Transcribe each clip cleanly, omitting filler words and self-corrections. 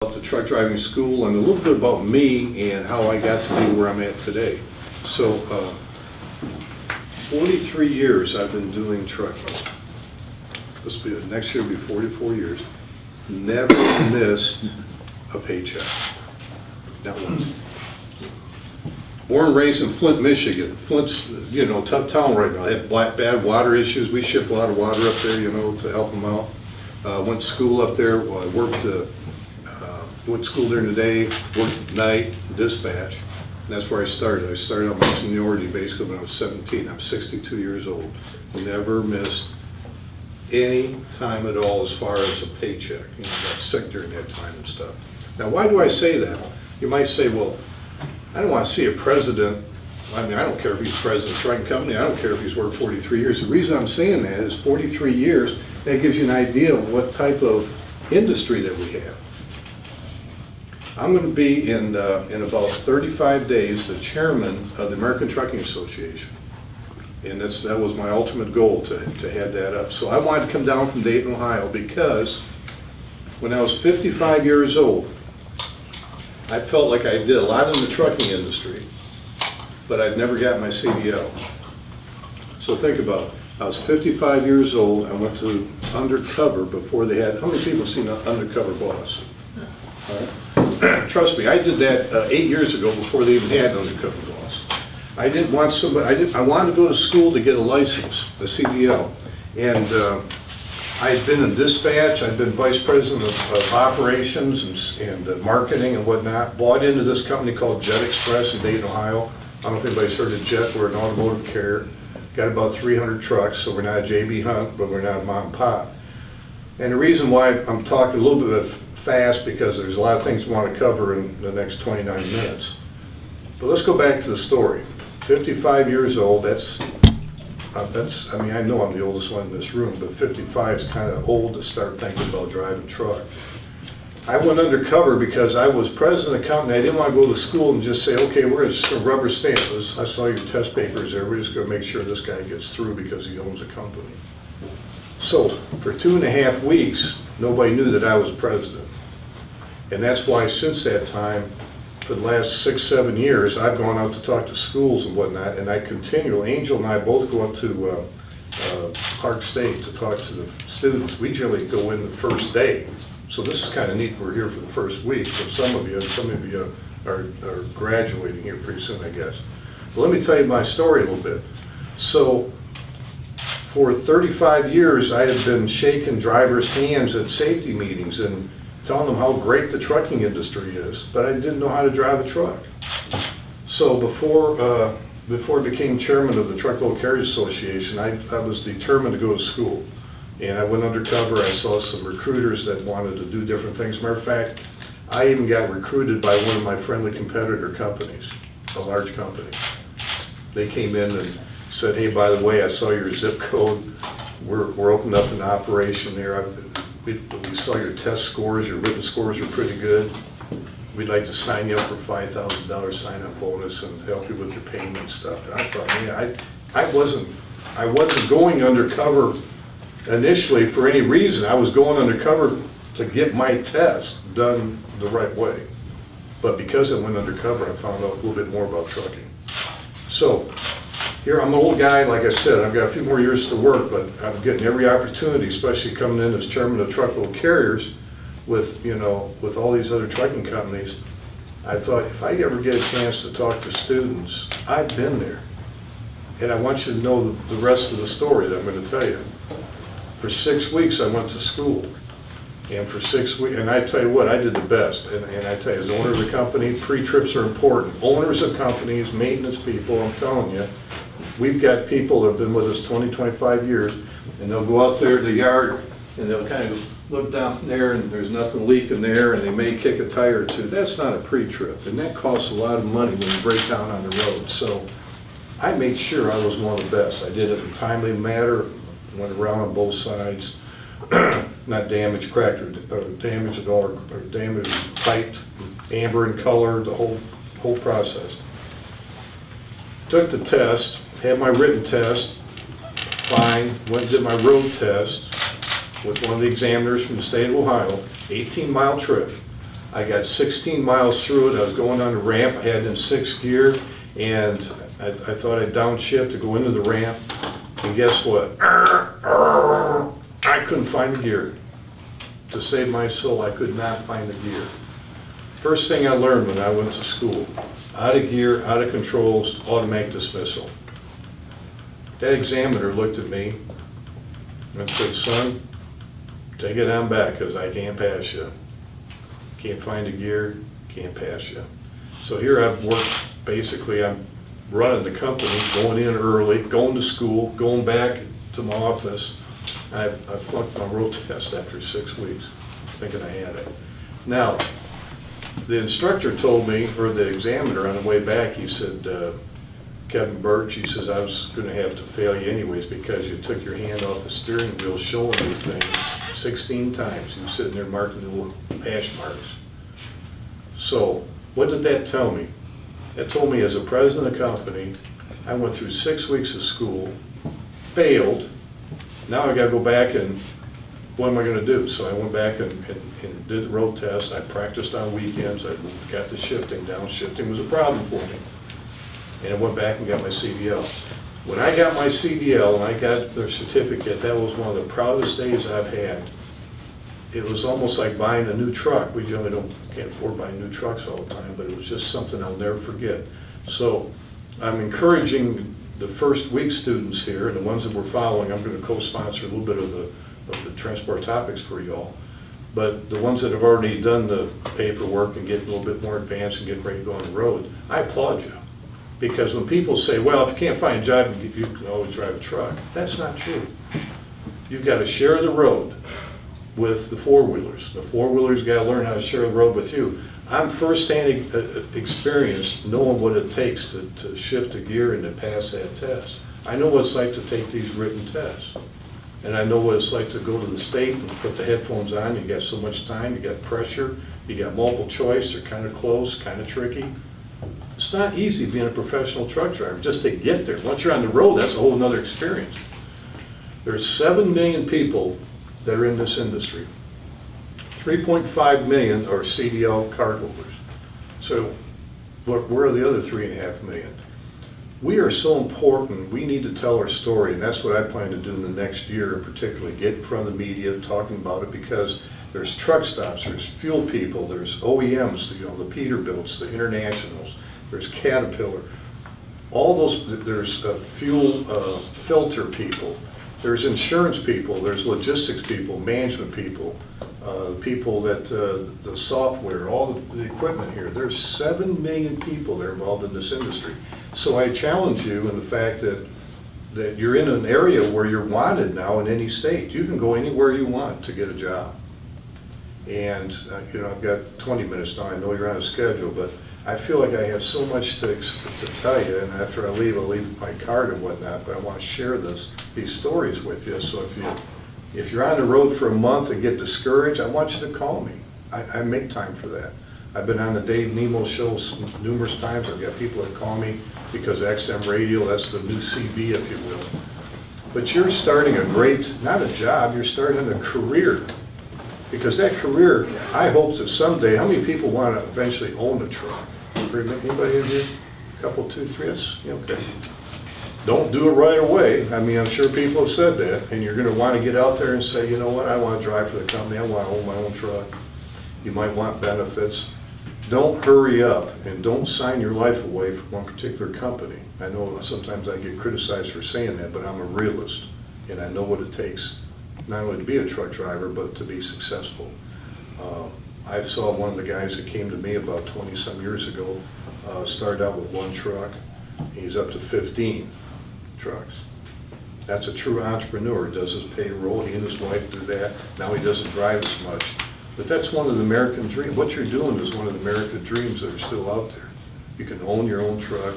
About the truck driving school and a little bit about me and how I got to be where I'm at today. So, 43 years I've been doing trucking. Next year will be 44 years. Never missed a paycheck. Not once. Born and raised in Flint, Michigan. Flint's, tough town right now. They have bad water issues. We ship a lot of water up there, to help them out. Went to school up there. Well, I went to school during the day, worked at night, dispatch. And that's where I started. I started out my seniority basically when I was 17. I'm 62 years old. Never missed any time at all as far as a paycheck. Got sick during that time and stuff. Now, why do I say that? You might say, well, I don't want to see a president. I mean, I don't care if he's president of a trucking company. I don't care if he's worked 43 years. The reason I'm saying that is 43 years, that gives you an idea of what type of industry that we have. I'm going to be in about 35 days the chairman of the American Trucking Association. And that was my ultimate goal, to head that up. So I wanted to come down from Dayton, Ohio, because when I was 55 years old, I felt like I did a lot in the trucking industry, but I'd never got my CDL. So think about it. I was 55 years old. I went to undercover before they had, how many people have seen Undercover Boss? All right. Trust me, I did that 8 years ago before they even had Undercover Boss. I didn't want somebody, I wanted to go to school to get a license, a CDL. And I had been in dispatch, I'd been vice president of operations and marketing and whatnot. Bought into this company called Jet Express in Dayton, Ohio. I don't know if anybody's heard of Jet. We're an automotive carrier. Got about 300 trucks, so we're not a JB Hunt, but we're not a mom and pop. And the reason why I'm talking a little bit fast, because there's a lot of things we want to cover in the next 29 minutes. But let's go back to the story. 55 years old, I mean, I know I'm the oldest one in this room, but 55 is kind of old to start thinking about driving a truck. I went undercover because I was president of the company. I didn't want to go to school and just say, okay, we're just going to rubber stamp this. I saw your test papers there. We're just going to make sure this guy gets through because he owns a company. So for 2.5 weeks, nobody knew that I was president. And that's why since that time, for the last 6-7 years, I've gone out to talk to schools and whatnot, and I continually, Angel and I both go up to Clark State to talk to the students. We generally go in the first day. So this is kind of neat. We're here for the first week, but some of you are graduating here pretty soon, I guess. But let me tell you my story a little bit. So for 35 years, I had been shaking drivers' hands at safety meetings and telling them how great the trucking industry is, but I didn't know how to drive a truck. So before I became chairman of the Truckload Carriers Association, I was determined to go to school. And I went undercover. I saw some recruiters that wanted to do different things. Matter of fact, I even got recruited by one of my friendly competitor companies, a large company. They came in and said, hey, by the way, I saw your zip code. We're opening up an operation there. We saw your test scores, your written scores are pretty good. We'd like to sign you up for $5,000 sign-up bonus and help you with your payment stuff. And I thought, man, I wasn't going undercover initially for any reason. I was going undercover to get my test done the right way. But because I went undercover, I found out a little bit more about trucking. So here, I'm an old guy, like I said, I've got a few more years to work, but I'm getting every opportunity, especially coming in as chairman of Truckload Carriers with all these other trucking companies. I thought, if I ever get a chance to talk to students, I've been there. And I want you to know the rest of the story that I'm going to tell you. For 6 weeks, I went to school. And for 6 weeks, and I tell you what, I did the best. And I tell you, as owner of the company, pre-trips are important. Owners of companies, maintenance people, I'm telling you, we've got people that have been with us 20, 25 years, and they'll go out there to the yard, and they'll kind of look down there, and there's nothing leaking there, and they may kick a tire or two. That's not a pre-trip, and that costs a lot of money when you break down on the road. So I made sure I was one of the best. I did it in a timely manner, went around on both sides, not damaged, cracked, or damaged at all, or damaged, piped, amber in color, the whole process. Took the test, had my written test, fine, went and did my road test with one of the examiners from the state of Ohio, 18-mile trip. I got 16 miles through it. I was going on the ramp. I had it in 6th gear, and I thought I'd downshift to go into the ramp. And guess what? I couldn't find the gear. To save my soul, I could not find the gear. First thing I learned when I went to school, out of gear, out of controls, automatic dismissal. That examiner looked at me and said, son, take it on back because I can't pass you. Can't find the gear, can't pass you. So here I've worked, basically I'm running the company, going in early, going to school, going back to my office. I flunked my road test after 6 weeks, thinking I had it. Now, the instructor told me, or the examiner on the way back, he said, Kevin Burch, he says, I was going to have to fail you anyways because you took your hand off the steering wheel showing me things 16 times. He was sitting there marking the little hash marks. So, what did that tell me? That told me as a president of the company, I went through 6 weeks of school, failed. Now I got to go back and what am I going to do? So I went back and did the road test. I practiced on weekends. I got the shifting down. Shifting was a problem for me. And I went back and got my CDL. When I got my CDL and I got the certificate, that was one of the proudest days I've had. It was almost like buying a new truck. We generally can't afford buying new trucks all the time, but it was just something I'll never forget. So I'm encouraging the first week students here and the ones that we're following. I'm going to co-sponsor a little bit of the transport topics for y'all. But the ones that have already done the paperwork and get a little bit more advanced and get ready to go on the road, I applaud you. Because when people say, well, if you can't find a job, you can always drive a truck. That's not true. You've got to share the road with the four-wheelers. The four-wheelers got to learn how to share the road with you. I'm first-hand experienced knowing what it takes to shift a gear and to pass that test. I know what it's like to take these written tests. And I know what it's like to go to the state and put the headphones on. You got so much time, you got pressure, you got multiple choice, they're kind of close, kind of tricky. It's not easy being a professional truck driver, just to get there. Once you're on the road, that's a whole nother experience. There's 7 million people that are in this industry. 3.5 million are CDL card holders. So where are the other 3.5 million? We are so important, we need to tell our story, and that's what I plan to do in the next year in particular, get in front of the media, talking about it, because there's truck stops, there's fuel people, there's OEMs, you know, the Peterbilts, the Internationals, there's Caterpillar, all those, there's fuel filter people, there's insurance people, there's logistics people, management people, people that, the software, all the equipment here. There's 7 million people that are involved in this industry. So I challenge you in the fact that you're in an area where you're wanted now in any state. You can go anywhere you want to get a job. And you know, I've got 20 minutes now. I know you're on a schedule, but I feel like I have so much to tell you. And after I leave, I'll leave my card and whatnot. But I want to share these stories with you. So if you're on the road for a month and get discouraged, I want you to call me. I make time for that. I've been on the Dave Nemo shows numerous times. I've got people that call me because XM radio, that's the new CB, if you will. But you're starting a great, not a job, you're starting a career. Because that career, I hope that someday, how many people want to eventually own a truck? Anybody in here? A couple, 2, 3, that's, okay. Don't do it right away. I mean, I'm sure people have said that, and you're going to want to get out there and say, you know what, I want to drive for the company, I want to own my own truck. You might want benefits. Don't hurry up and don't sign your life away from one particular company. I know sometimes I get criticized for saying that, but I'm a realist, and I know what it takes, not only to be a truck driver, but to be successful. I saw one of the guys that came to me about 20-some years ago, started out with 1 truck. He's up to 15 trucks. That's a true entrepreneur. He does his payroll, he and his wife do that. Now he doesn't drive as much. But that's one of the American dreams. What you're doing is one of the American dreams that are still out there. You can own your own truck,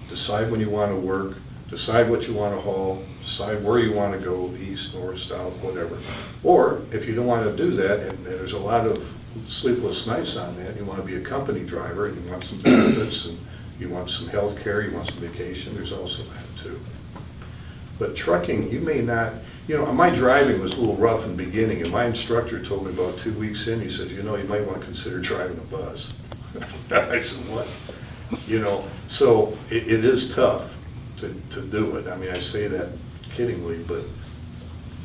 decide when you want to work, decide what you want to haul, decide where you want to go, east, north, south, whatever. Or if you don't want to do that, and there's a lot of sleepless nights on that, you want to be a company driver and you want some benefits and you want some health care, you want some vacation, there's also that too. But trucking, you may not, my driving was a little rough in the beginning, and my instructor told me about 2 weeks in, he said, you might want to consider driving a bus. I said, what? So it is tough to do it. I mean, I say that kiddingly, but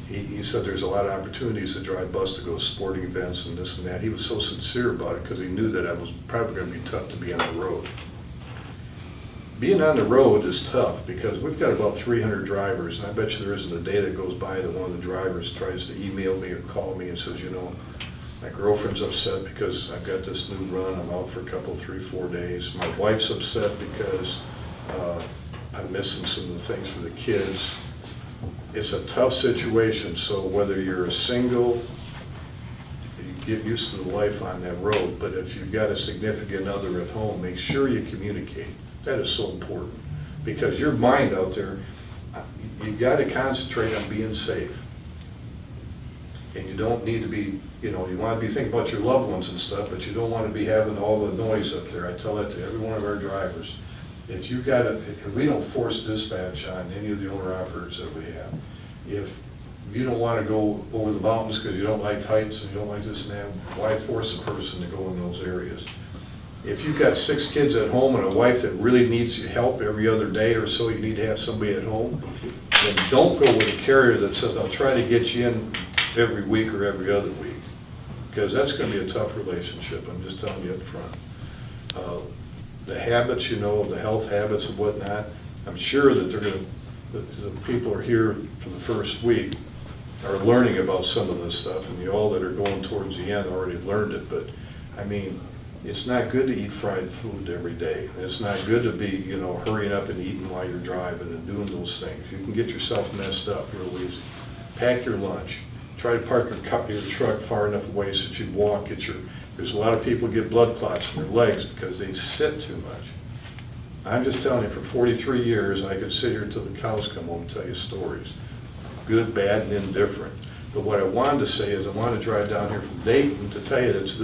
he said there's a lot of opportunities to drive bus to go to sporting events and this and that. He was so sincere about it because he knew that I was probably going to be tough to be on the road. Being on the road is tough because we've got about 300 drivers, and I bet you there isn't a day that goes by that one of the drivers tries to email me or call me and says, my girlfriend's upset because I've got this new run, I'm out for a couple, 3, 4 days. My wife's upset because I'm missing some of the things for the kids. It's a tough situation, so whether you're a single, you get used to the life on that road, but if you've got a significant other at home, make sure you communicate. That is so important, because your mind out there, you got to concentrate on being safe. And you don't need to be, you want to be thinking about your loved ones and stuff, but you don't want to be having all the noise up there. I tell that to every one of our drivers. If we don't force dispatch on any of the owner-operators that we have, if you don't want to go over the mountains because you don't like heights and you don't like this and that, why force a person to go in those areas? If you've got 6 kids at home and a wife that really needs your help every other day or so, you need to have somebody at home, then don't go with a carrier that says, I'll try to get you in every week or every other week, because that's going to be a tough relationship. I'm just telling you up front. The habits, the health habits and whatnot, I'm sure that the people are here for the first week are learning about some of this stuff, and all that are going towards the end already learned it, but I mean, it's not good to eat fried food every day. It's not good to be, hurrying up and eating while you're driving and doing those things. You can get yourself messed up real easy. Pack your lunch. Try to park your truck far enough away so that you walk. There's a lot of people get blood clots in their legs because they sit too much. I'm just telling you, for 43 years, I could sit here until the cows come home and tell you stories. Good, bad, and indifferent. But what I wanted to say is I wanted to drive down here from Dayton to tell you that this